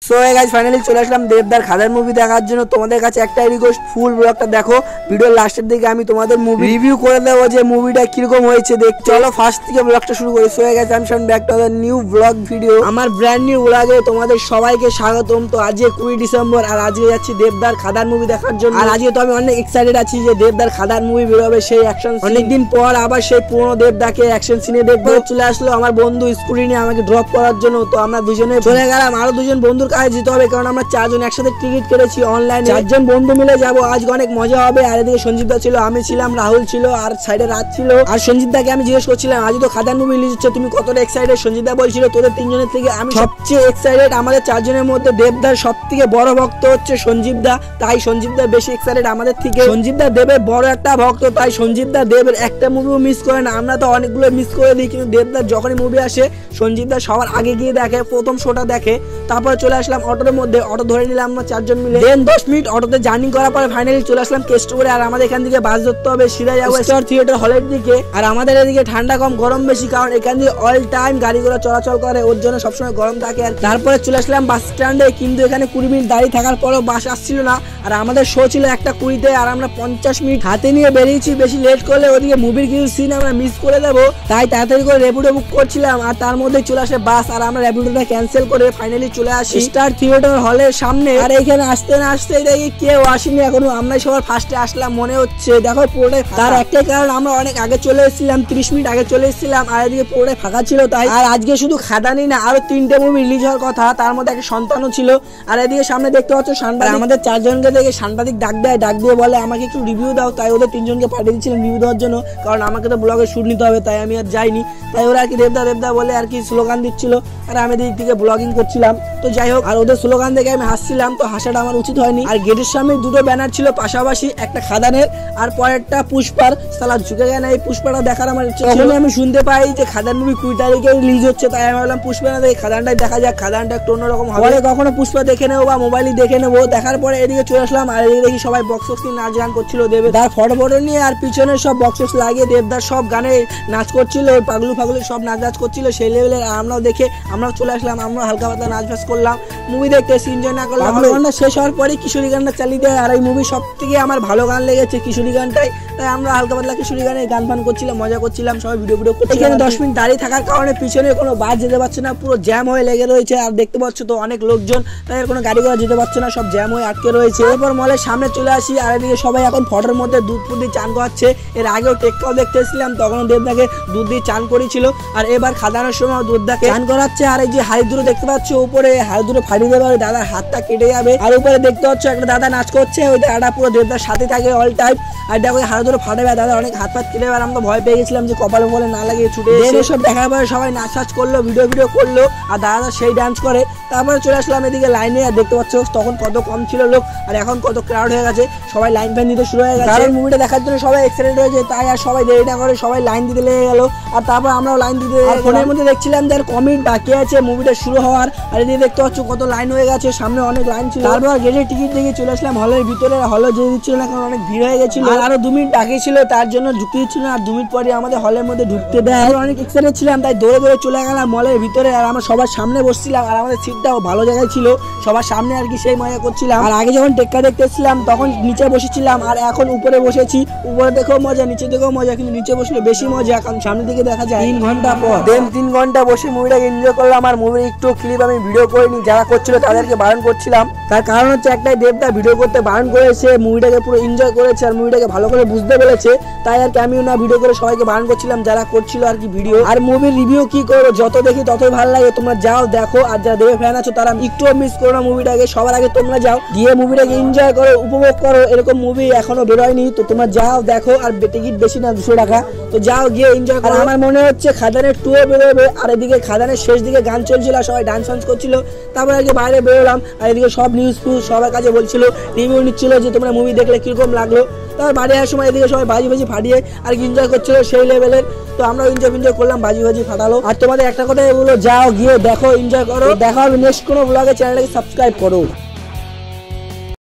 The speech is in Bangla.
সো গাইস ফাইনালি চলে আসলাম দেবদার খাদার মুভি দেখার জন্য। তোমাদের কাছে একটাই রিকোয়েস্ট, ফুল ব্লগটা দেখো। ভিডিওর লাস্টের দিকে আমি তোমাদের মুভি রিভিউ করে দেবো যে মুভিটা কিরকম হয়েছে দেখ। চলো ফার্স্ট থেকে ব্লগটা শুরু করি। সো গাইস আমি Shan back to the new blog video. আমার ব্র্যান্ড নিউ ব্লগে তোমাদের সবাইকে স্বাগতম। তো আজকে 20 ডিসেম্বর আর আজকে যাচ্ছি দেবদার খাদার মুভি দেখার জন্য। আর আজকে তো আমি অনেক এক্সাইটেড আছি যে দেবদার খাদার মুভি বেরোবে, সেই অ্যাকশন। অনেকদিন পর আবার সেই পুরনো দেবদাকে অ্যাকশন সিনে দেখবো। চলে আসলো আমার বন্ধু স্কুটি নিয়ে আমাকে ড্রপ করার জন্য। তো আমরা দুজনে চলে গেলাম, আরো দুজন বন্ধুর কাছে যেতে হবে কারণ আমরা চারজন একসাথে টিকিট কেটেছি অনলাইনে। চারজন বন্ধু মিলে যাবো, আজকে অনেক মজা হবে। আর এদিকে সঞ্জিত দা ছিল, আমি ছিলাম, রাহুল ছিল, আর সাইডে রাত ছিল। আর সঞ্জিত দাকে আমি জিজ্ঞেস করছিলাম আজ তো খাদার মুভি রিলিজ হচ্ছে, তুমি কতটা এক্সাইটেড? সঞ্জিত দা বলছিল তোদের তিনজনের থেকে আমি সবচেয়ে এক্সাইটেড। আমাদের চারজনের মধ্যে দেবদার সব থেকে বড় ভক্ত হচ্ছে সঞ্জিত দা, তাই সঞ্জিত দা বেশি এক্সাইটেড আমাদের থেকে। সঞ্জিত দা দেবের বড় একটা ভক্ত, তাই সঞ্জিত দা দেবের একটা মুভিও মিস করে না। আমরা তো অনেকগুলো মিস করে দিই, কিন্তু দেবদার যখনই মুভি আসে সঞ্জিত দা সবার আগে গিয়ে দেখে, প্রথম শোটা দেখে। তারপরে চলে আসলাম অটোর মধ্যে, অটো ধরে নিলাম আমরা চারজন মিলে। দেন 10 মিনিট অটোতে জার্নি করার পরে ফাইনালি চলে আসলাম কেষ্টপুরে। আর আমাদের এখান থেকে বাস ধরতে হবে, সিধা যাবো স্টার থিয়েটার হলের দিকে। আর আমাদের এদিকে ঠান্ডা কম গরম বেশি, কারণ এখান দিয়ে অল টাইম গাড়িগুলো চলাচল করে, ওর জন্য সবসময় গরম থাকে। আর তারপরে চলে আসলাম বাস স্ট্যান্ডে, কিন্তু এখানে 20 মিনিট দাঁড়িয়ে থাকার পরও বাস আসছিল না। আর আমাদের শো ছিল 1:20-তে, আর আমরা 50 মিনিট হাতে নিয়ে বেরিয়েছি। বেশি লেট করলে ওদিকে মুভির কিছু সিন আমরা মিস করে দেবো, তাই তাড়াতাড়ি করে র্যাপিডো বুক করছিলাম। আর তার মধ্যে চলে আসে বাস, আর আমরা র্যাপিডোটা ক্যান্সেল করে ফাইনালি চলে আসি স্টার থিয়েটার হলের সামনে। আর এখানে আসতে না আসতে দেখি কেউ আসেনি এখনো, আমরা সবার ফার্স্টে আসলাম মনে হচ্ছে। দেখো পুরোটাই, তার একটাই কারণ আমরা অনেক আগে চলে এসেছিলাম, 30 মিনিট আগে চলে এসেছিলাম। আর এদিকে পুরোটাই ফাঁকা ছিল তাই। আর আজকে শুধু খাদানি না, আরো 3টে মুভি রিলিজ হওয়ার কথা, তার মধ্যে একটা সন্তানও ছিল। আর এদিকে সামনে দেখতে পাচ্ছ সাংবাদিক, আমাদের চারজনকে দেখে সাংবাদিক ডাক দিয়ে বলে আমাকে একটু রিভিউ দাও। তাই ওদের তিনজনকে পাঠিয়ে দিচ্ছিলাম রিভিউ দেওয়ার জন্য, কারণ আমাকে তো ব্লগে শুট নিতে হবে, তাই আমি আর যাইনি। তাই ওরা আর কি দেবদা বলে আর কি স্লোগান দিচ্ছিল, আর আমি দিক থেকে ব্লগিং করছিলাম। তো যাই হোক, আর ওদের স্লোগান দেখে আমি হাসছিলাম, তো হাসাটা আমার উচিত হয়নি। আর গেটের সামনে দুটো ব্যানার ছিল পাশাপাশি, একটা খাদানের আর পরেরটা পুষ্পার। সালা ঝুঁকে গেছে না, এই পুষ্পাটা দেখার আমার ইচ্ছা ছিল। আমি শুনতে পাই যে খাদান মুভি 20 তারিখে রিলিজ হচ্ছে, তাই আমি ভাবলাম পুষ্পা না দেখে খাদানটাই দেখা যাক, খাদানটা একটু অন্যরকম হবে। কখনো পুষ্পা দেখে নেবো বা মোবাইলে দেখে নেবো। দেখার পরে এদিকে চলে আসলাম, আর এদিকে দেখি সবাই বক্স নিয়ে নাচ গান করছিল, দেবদার ফটো নিয়ে। আর পিছনে সব বক্স লাগিয়ে দেবদার সব গানে নাচ করছিল, পাগলু সব নাচ করছিল সেই লেভেলের। আর আমরাও দেখে আমরাও চলে আসলাম, আমরা হালকা পাতলা নাচ বাজ করলাম। মুভি দেখতে এনজয় না করলাম। গানটা শেষ হওয়ার পরে কিশোরী গানটা চালিয়ে দেয়, আর এই মুভি সব থেকে আমার ভালো গান লেগেছে কিশোরী গানটাই। তাই আমরা হালকা পাতলা কিশোরী গানে গান ফান করছিলাম, মজা করছিলাম, সবাই ভিডিও করছিলাম। এখানে 10 মিনিট দাঁড়িয়ে থাকার কারণে পিছনে কোনো বাস যেতে পারছে না, পুরো জ্যাম হয়ে লেগে রয়েছে। আর দেখতে পাচ্ছ তো অনেক লোকজন, তাই কোনো গাড়ি ঘোড়া যেতে পারছে না, সব জ্যাম হয়ে আটকে রয়েছে। এরপর মলের সামনে চলে আসি, আর এদিকে সবাই এখন ফটোর মধ্যে দুধ দিয়ে চান করাচ্ছে। এর আগেও টেক্কাও দেখতে এসেছিলাম, তখনও দেবদাকে দুধ দিয়ে চান করেছিল। আর এবার খাদানোর সময় দুধদাকে চান করাচ্ছে। আর এই যে হাড়ি দুটো দেখতে পাচ্ছ উপরে, হাড়ি দুটো ফাটিয়ে দেবে, ওই দাদার হাতটা কেটে যাবে। আর উপরে দেখতে পাচ্ছ একটা দাদা নাচ করছে, ওই দাদাটা পুরো দেবদার সাথে থাকে অল টাইম। আর দেখো হাড়ি দুটো ফাটাবে, দাদা অনেক হাত পাত কেটে যাবে। আমরা ভয় পেয়ে গেছিলাম যে কপালে বলে না লাগিয়ে ছুটে এসব দেখার পরে সবাই নাচ করলো, ভিডিও করলো, আর দাদা সেই ডান্স করে। তারপরে চলে আসলাম এদিকে লাইনে। আর দেখতে পাচ্ছ তখন কত কম ছিল লোক, আর এখন কত ক্রাউড হয়ে গেছে, সবাই লাইন ফ্যান দিতে শুরু হয়ে গেছে। মুভিটা দেখার জন্য সবাই এক্সাইটেড হয়েছে, তাই আর সবাই দেরিটা করে সবাই লাইন দিতে লেগে গেল। আর তারপর আমরাও লাইন দিতে, ফোনের মধ্যে দেখছিলাম যে কমিট বাকি আছে মুভিটা শুরু হওয়ার। আর এদিকে দেখতে পাচ্ছ কত লাইন হয়ে গেছে, সামনে অনেক লাইন ছিল। তারপর গেটের টিকিট দেখে চলে আসলাম হলের ভিতরে। হলে যেতে দিচ্ছিল না কারণ অনেক ভিড় হয়ে গেছিল, আর আরো 2 মিনিট বাকি ছিল, তার জন্য ঢুকতে দিচ্ছিল না। আর 2 মিনিট পরে আমাদের হলের মধ্যে ঢুকতে দেয়। অনেক এক্সাইটেড ছিলাম, তাই দৌড়ে চলে গেলাম মলের ভিতরে। আর আমরা সবার সামনে বসছিলাম, আর আমাদের সিটটাও ভালো জায়গায় ছিল, সবার সামনে আর কি সেই মজা করছিলাম। আর আগে যখন টেক্কা দেখতে এসেছিলাম তখন নিচে বসেছিলাম, আর এখন উপরে বসেছি। উপরে দেখেও মজা, নিচে দেখেও মজা, কিন্তু নিচে বসলে বেশি মজা, কারণ সামনের দিকে দেখা যায়। 3 ঘন্টা পর 3 ঘন্টা বসে মুভিটাকে এনজয় করলাম। আর মুভির একটু ক্লিপ আমি ভিডিও করিনি, যারা করছিল তাদেরকে বারণ করছিলাম। তার কারণ হচ্ছে একটাই, দেবদা ভিডিও করতে বারণ করেছে, মুভিটাকে পুরো এনজয় করেছে আর মুভিটাকে ভালো করে বুঝতে বলেছে। তাই আর কি আমিও না ভিডিও করে সবাইকে বারণ করছিলাম যারা করছিল আর কি ভিডিও। আর মুভির রিভিউ কি করবো, যত দেখি ততই ভালো লাগে, তোমরা যাও দেখো। আর যারা দেবের ফ্যান আছো তারা একটু মিস করো না মুভিটাকে, সবার আগে তোমরা যাও, গিয়ে মুভিটাকে এনজয় করো, উপভোগ করো। এরকম মুভি এখনো বেরোয়নি, তো তোমরা যাও দেখো। আর টিকিট বেশি না, 200 টাকা, তো যাও গিয়ে এনজয় করো। আমার মনে হচ্ছে খাদানের 2 বেরোবে। আর এদিকে খাদানের শেষ দিকে গান চলছিল, সবাই ডান্স করছিল। তারপর আর কি বাইরে বেরোলাম, আর এদিকে সব নিউজ সবার কাছে বলছিল, রিভিউ নিচ্ছিল যে তোমরা মুভি দেখলে কিরকম লাগলো। তারপর বাড়ি আসার সময় এদিকে সবাই বাজি ফাটিয়ে আর কি এনজয় করছিল সেই লেভেলের। তো আমরা এনজয় করলাম, বাজি ফাটালো। আর তোমাদের একটা কথাই বলবো, যাও গিয়ে দেখো, এনজয় করো। দেখা হবে নেক্সট কোনো ব্লগে, চ্যানেলটাকে সাবস্ক্রাইব করো।